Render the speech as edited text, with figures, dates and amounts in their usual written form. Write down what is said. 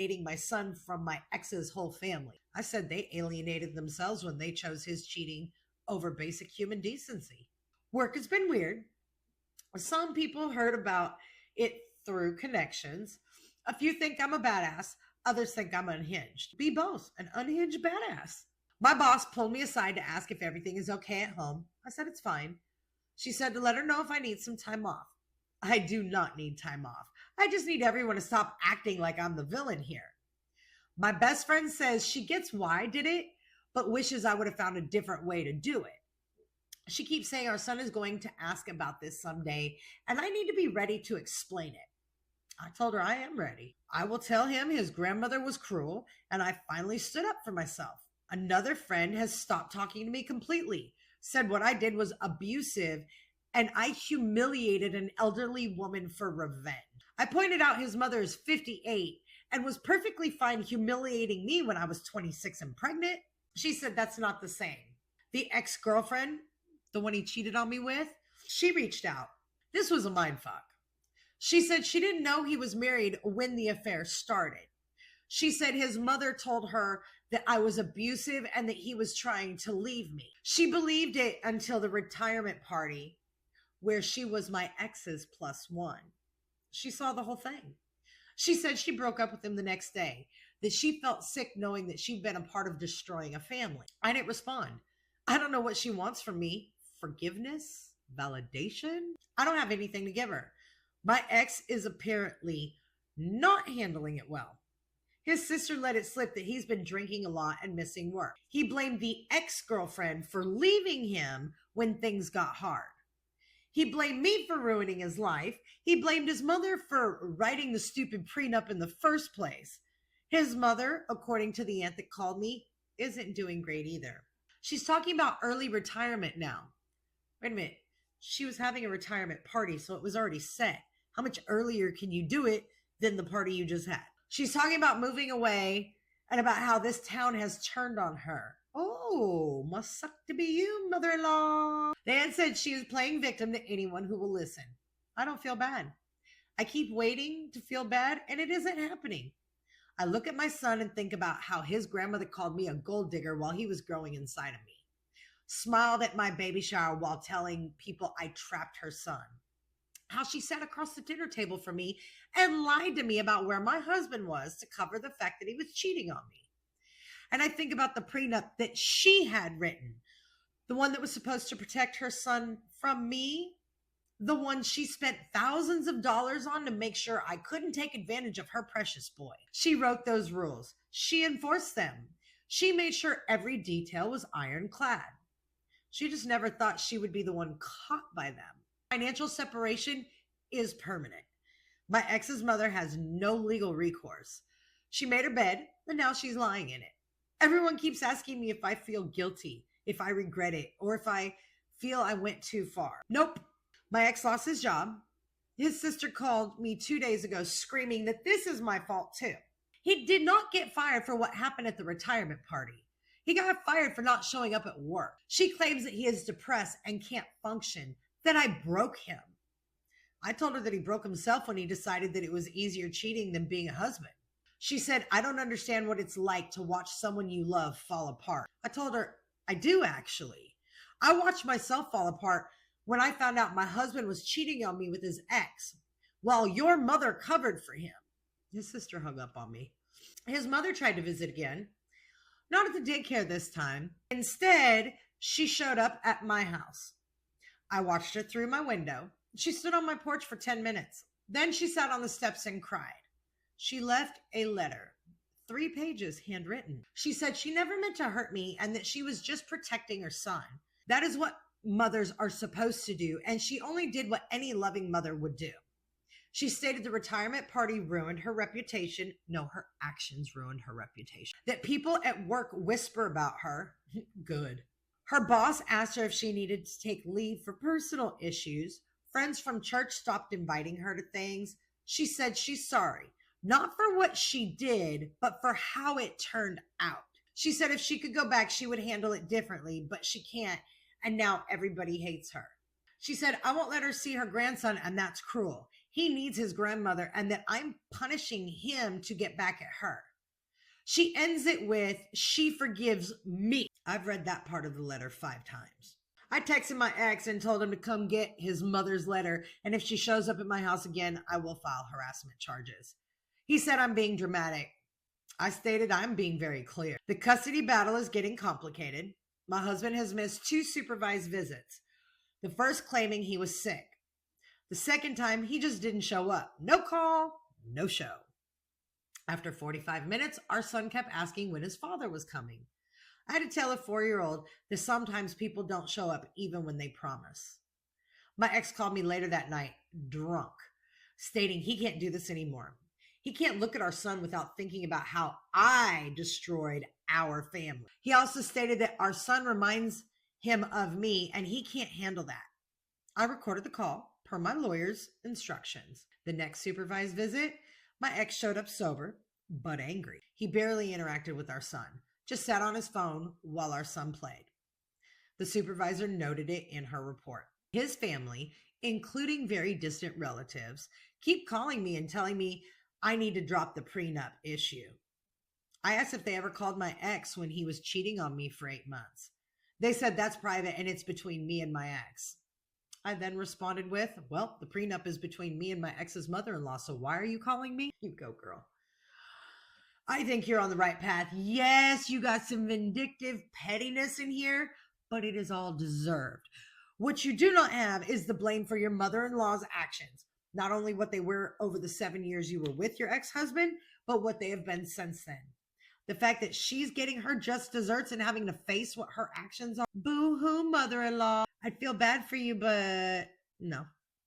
dating my son from my ex's whole family. I said they alienated themselves when they chose his cheating over basic human decency. Work has been weird. Some people heard about it through connections. A few think I'm a badass. Others think I'm unhinged. Be both, an unhinged badass. My boss pulled me aside to ask if everything is okay at home. I said it's fine. She said to let her know if I need some time off. I do not need time off. I just need everyone to stop acting like I'm the villain here. My best friend says she gets why I did it, but wishes I would have found a different way to do it. She keeps saying our son is going to ask about this someday, and I need to be ready to explain it. I told her I am ready. I will tell him his grandmother was cruel, and I finally stood up for myself. Another friend has stopped talking to me completely, said what I did was abusive, and I humiliated an elderly woman for revenge. I pointed out his mother is 58 and was perfectly fine humiliating me when I was 26 and pregnant. She said that's not the same. The ex-girlfriend, the one he cheated on me with, she reached out. This was a mindfuck. She said she didn't know he was married when the affair started. She said his mother told her that I was abusive and that he was trying to leave me. She believed it until the retirement party where she was my ex's +1. She saw the whole thing. She said she broke up with him the next day, that she felt sick knowing that she'd been a part of destroying a family. I didn't respond. I don't know what she wants from me. Forgiveness? Validation? I don't have anything to give her. My ex is apparently not handling it well. His sister let it slip that he's been drinking a lot and missing work. He blamed the ex-girlfriend for leaving him when things got hard. He blamed me for ruining his life. He blamed his mother for writing the stupid prenup in the first place. His mother, according to the aunt that called me, isn't doing great either. She's talking about early retirement now. Wait a minute. She was having a retirement party, so it was already set. How much earlier can you do it than the party you just had? She's talking about moving away and about how this town has turned on her. Oh, must suck to be you, mother-in-law. The aunt said she is playing victim to anyone who will listen. I don't feel bad. I keep waiting to feel bad, and it isn't happening. I look at my son and think about how his grandmother called me a gold digger while he was growing inside of me. Smiled at my baby shower while telling people I trapped her son. How she sat across the dinner table from me and lied to me about where my husband was to cover the fact that he was cheating on me. And I think about the prenup that she had written, the one that was supposed to protect her son from me, the one she spent thousands of dollars on to make sure I couldn't take advantage of her precious boy. She wrote those rules. She enforced them. She made sure every detail was ironclad. She just never thought she would be the one caught by them. Financial separation is permanent. My ex's mother has no legal recourse. She made her bed, and now she's lying in it. Everyone keeps asking me if I feel guilty, if I regret it, or if I feel I went too far. Nope. My ex lost his job. His sister called me 2 days ago screaming that this is my fault too. He did not get fired for what happened at the retirement party. He got fired for not showing up at work. She claims that he is depressed and can't function, that I broke him. I told her that he broke himself when he decided that it was easier cheating than being a husband. She said, I don't understand what it's like to watch someone you love fall apart. I told her, I do actually. I watched myself fall apart when I found out my husband was cheating on me with his ex, while your mother covered for him. His sister hung up on me. His mother tried to visit again. Not at the daycare this time. Instead, she showed up at my house. I watched her through my window. She stood on my porch for 10 minutes. Then she sat on the steps and cried. She left a letter, 3 pages handwritten. She said she never meant to hurt me and that she was just protecting her son. That is what mothers are supposed to do, and she only did what any loving mother would do. She stated the retirement party ruined her reputation. No, her actions ruined her reputation. That people at work whisper about her. Good. Her boss asked her if she needed to take leave for personal issues. Friends from church stopped inviting her to things. She said she's sorry. Not for what she did, but for how it turned out. She said if she could go back, she would handle it differently, but she can't, and now everybody hates her. She said, I won't let her see her grandson, and that's cruel. he needs his grandmother and that I'm punishing him to get back at her. She ends it with, she forgives me. I've read that part of the letter 5 times. I texted my ex and told him to come get his mother's letter, and if she shows up at my house again, I will file harassment charges. He said I'm being dramatic. I stated I'm being very clear. The custody battle is getting complicated. My husband has missed 2 supervised visits. The first claiming he was sick. The second time, he just didn't show up. No call, no show. After 45 minutes, our son kept asking when his father was coming. I had to tell a 4-year-old that sometimes people don't show up even when they promise. My ex called me later that night, drunk, stating he can't do this anymore. He can't look at our son without thinking about how I destroyed our family. He also stated that our son reminds him of me and he can't handle that. I recorded the call per my lawyer's instructions. The next supervised visit, my ex showed up sober, but angry. He barely interacted with our son, just sat on his phone while our son played. The supervisor noted it in her report. His family, including very distant relatives, keep calling me and telling me I need to drop the prenup issue. I asked if they ever called my ex when he was cheating on me for 8 months. They said that's private and it's between me and my ex. I then responded with, well, the prenup is between me and my ex's mother-in-law, so why are you calling me? You go, girl. I think you're on the right path. Yes, you got some vindictive pettiness in here, but it is all deserved. What you do not have is the blame for your mother-in-law's actions. Not only what they were over the 7 years you were with your ex-husband, but what they have been since then. The fact that she's getting her just desserts and having to face what her actions are. Boo-hoo, mother-in-law. I'd feel bad for you, but no.